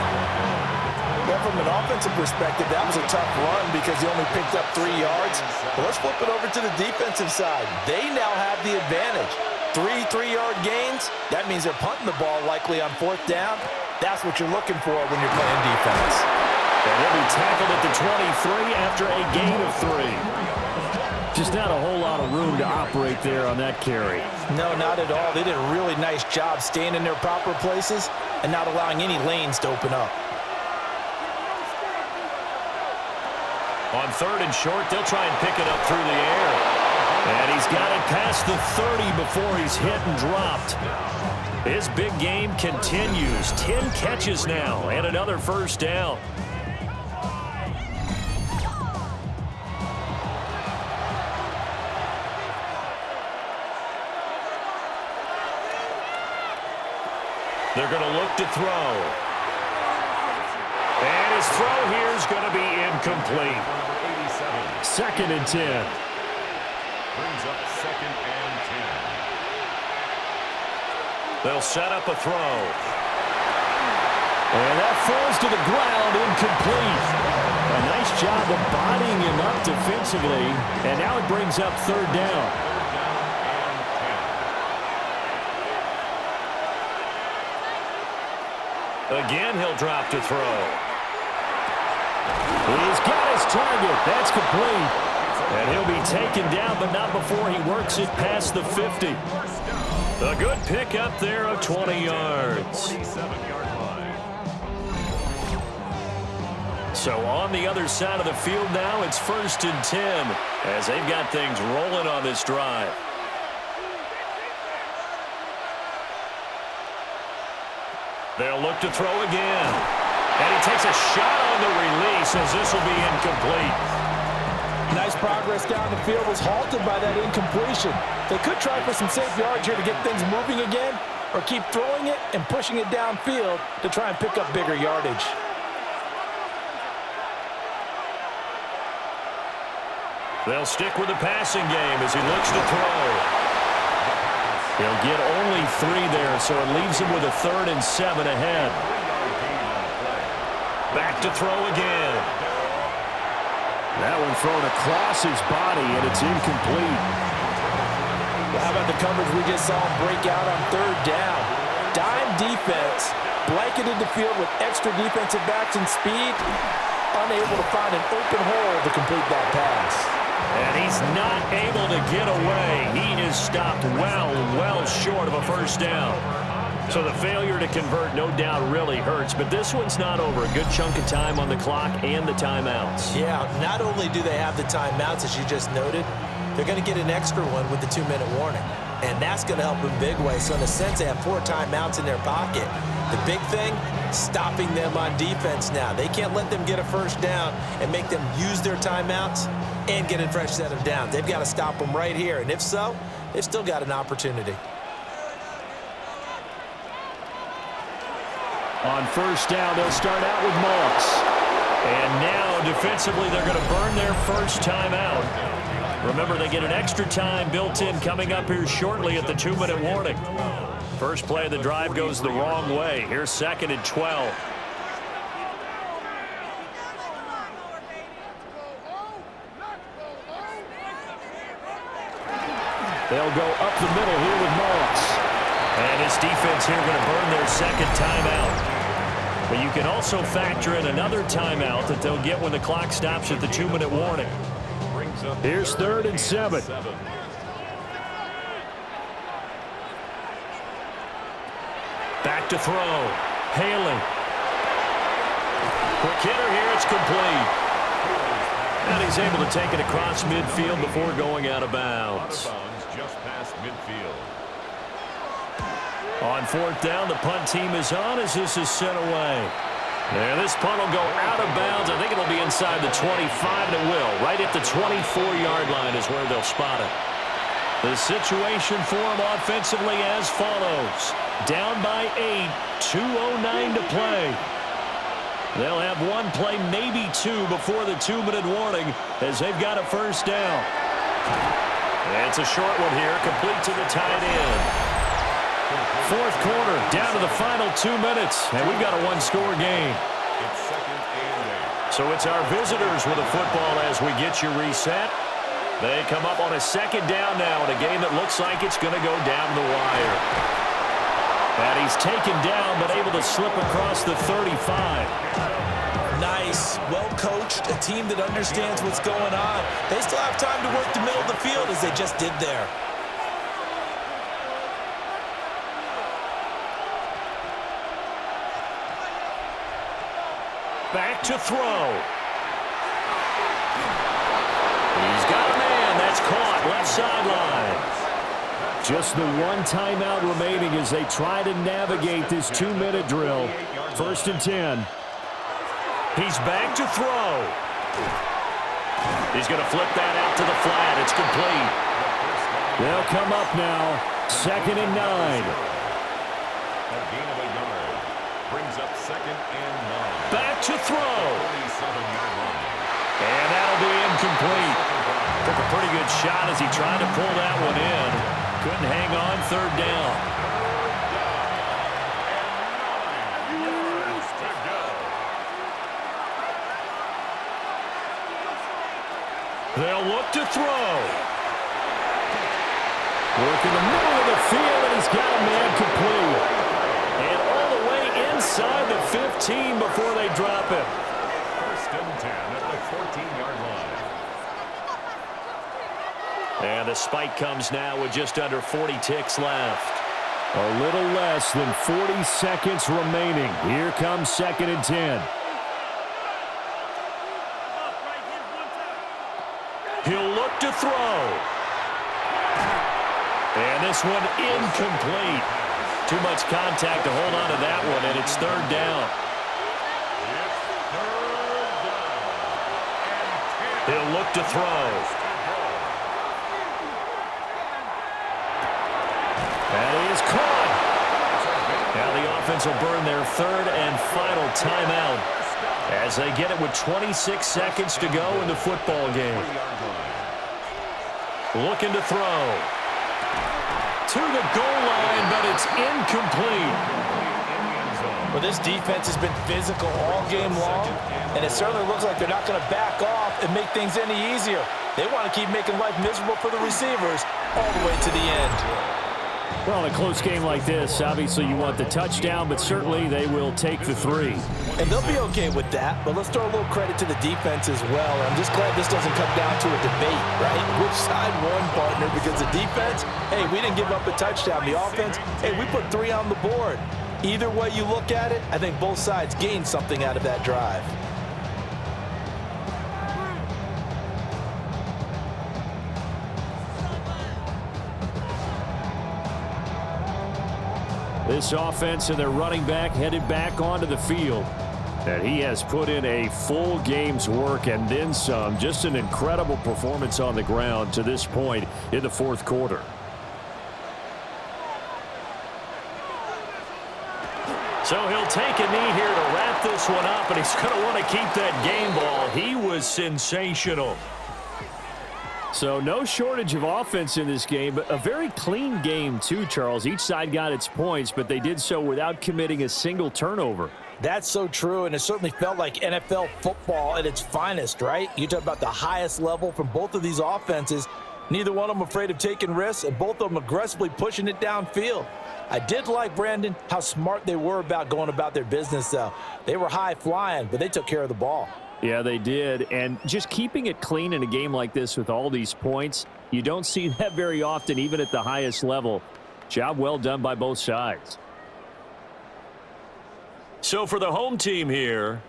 Well, from an offensive perspective, that was a tough run because he only picked up 3 yards. But let's flip it over to the defensive side. They now have the advantage. 3 3-yard gains. That means they're punting the ball likely on 4th down. That's what you're looking for when you're playing defense. And he'll be tackled at the 23 after a gain of 3. Just not a whole lot of room to operate there on that carry. No, not at all. They did a really nice job staying in their proper places and not allowing any lanes to open up. On 3rd and short, they'll try and pick it up through the air. And he's got it past the 30 before he's hit and dropped. His big game continues. 10 catches now and another first down. They're going to look to throw. And his throw here is going to be incomplete. 2nd and 10. Brings up 2nd and 10. They'll set up a throw. And that falls to the ground, incomplete. A nice job of bodying him up defensively. And now it brings up 3rd down. Again, he'll drop to throw. He's got his target. That's complete. And he'll be taken down, but not before he works it past the 50. A good pickup there of 20 yards. 47-yard line. So on the other side of the field now, it's 1st and 10 as they've got things rolling on this drive. They'll look to throw again. And he takes a shot on the release as this will be incomplete. Nice progress down the field was halted by that incompletion. They could try for some safe yards here to get things moving again, or keep throwing it and pushing it downfield to try and pick up bigger yardage. They'll stick with the passing game as he looks to throw. He'll get only 3 there, so it leaves him with a 3rd and 7 ahead. Back to throw again. That one thrown across his body, and it's incomplete. Well, how about the coverage we just saw him break out on 3rd down? Dime defense, blanketed the field with extra defensive backs and speed, unable to find an open hole to complete that pass. And he's not able to get away. He is stopped well short of a first down. So the failure to convert, no doubt, really hurts. But this one's not over. A good chunk of time on the clock and the timeouts. Yeah, not only do they have the timeouts, as you just noted, they're going to get an extra one with the 2-minute warning. and that's going to help in a big way. So in a sense, they have 4 timeouts in their pocket. The big thing, stopping them on defense now. They can't let them get a first down and make them use their timeouts and get a fresh set of downs. They've got to stop them right here, and if so, they've still got an opportunity. On first down, they'll start out with Moss. And now, defensively, they're going to burn their first timeout. Remember, they get an extra time built in coming up here shortly at the 2-minute warning. First play of the drive goes the wrong way. Here's 2nd and 12. They'll go up the middle here with Moss. And his defense here going to burn their second timeout. But you can also factor in another timeout that they'll get when the clock stops at the 2-minute warning. Here's 3rd and 7. Back to throw. Haley. Quick hitter here. It's complete. And he's able to take it across midfield before going out of bounds. Just past midfield. On 4th down, the punt team is on as this is sent away. And this punt will go out of bounds. I think it'll be inside the 25, and it will. Right at the 24-yard line is where they'll spot it. The situation for them offensively as follows. Down by 8, 2:09 to play. They'll have 1 play, maybe 2, before the 2-minute warning as they've got a first down. And it's a short one here, complete to the tight end. 4th quarter, down to the final 2 minutes, and we've got a 1-score game. It's 2nd and 8. So it's our visitors with a football as we get you reset. They come up on a 2nd down now in a game that looks like it's going to go down the wire. And he's taken down but able to slip across the 35. Nice, well-coached, a team that understands what's going on. They still have time to work the middle of the field as they just did there. Back to throw. He's got a man. That's caught. Left sideline. Just the 1 timeout remaining as they try to navigate this 2-minute drill. 1st and 10. He's back to throw. He's going to flip that out to the flat. It's complete. They'll come up now. 2nd and 9. A gain of a yard. Brings up 2nd and 9. Back to throw. 47-yard line. And that'll be incomplete. Took a pretty good shot as he tried to pull that one in. Couldn't hang on 3rd down. They'll look to throw. Work in the middle of the field, and he's got a man complete. And all the way inside the 15 before they drop him. 1st and 10 at the 14-yard line. And the spike comes now with just under 40 ticks left. A little less than 40 seconds remaining. Here comes 2nd and 10. He'll look to throw. And this one incomplete. Too much contact to hold on to that one, and it's 3rd down. He'll look to throw. And he is caught. Now the offense will burn their 3rd and final timeout as they get it with 26 seconds to go in the football game. Looking to throw. To the goal line, but it's incomplete. Well, this defense has been physical all game long, and it certainly looks like they're not going to back off and make things any easier. They want to keep making life miserable for the receivers all the way to the end. Well, in a close game like this, obviously you want the touchdown, but certainly they will take the 3. And they'll be okay with that, but let's throw a little credit to the defense as well. I'm just glad this doesn't come down to a debate, right? Which side won, partner? Because the defense, hey, we didn't give up a touchdown. The offense, hey, we put 3 on the board. Either way you look at it, I think both sides gained something out of that drive. This offense and their running back headed back onto the field. And he has put in a full game's work and then some. Just an incredible performance on the ground to this point in the fourth quarter. So he'll take a knee here to wrap this one up, and he's going to want to keep that game ball. He was sensational. So no shortage of offense in this game, but a very clean game too, Charles. Each side got its points, but they did so without committing a single turnover. That's so true, and it certainly felt like NFL football at its finest, right? You talk about the highest level from both of these offenses. Neither one of them afraid of taking risks, and both of them aggressively pushing it downfield. I did like, Brandon, how smart they were about going about their business, though. They were high-flying, but they took care of the ball. Yeah, they did, and just keeping it clean in a game like this with all these points, you don't see that very often, even at the highest level. Job well done by both sides. So for the home team here,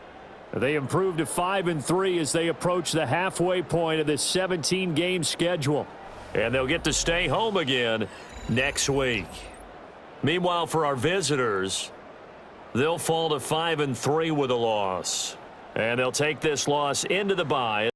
they improved to 5-3 as they approach the halfway point of this 17-game schedule. and they'll get to stay home again next week. Meanwhile, for our visitors, they'll fall to 5-3 with a loss, and they'll take this loss into the bye.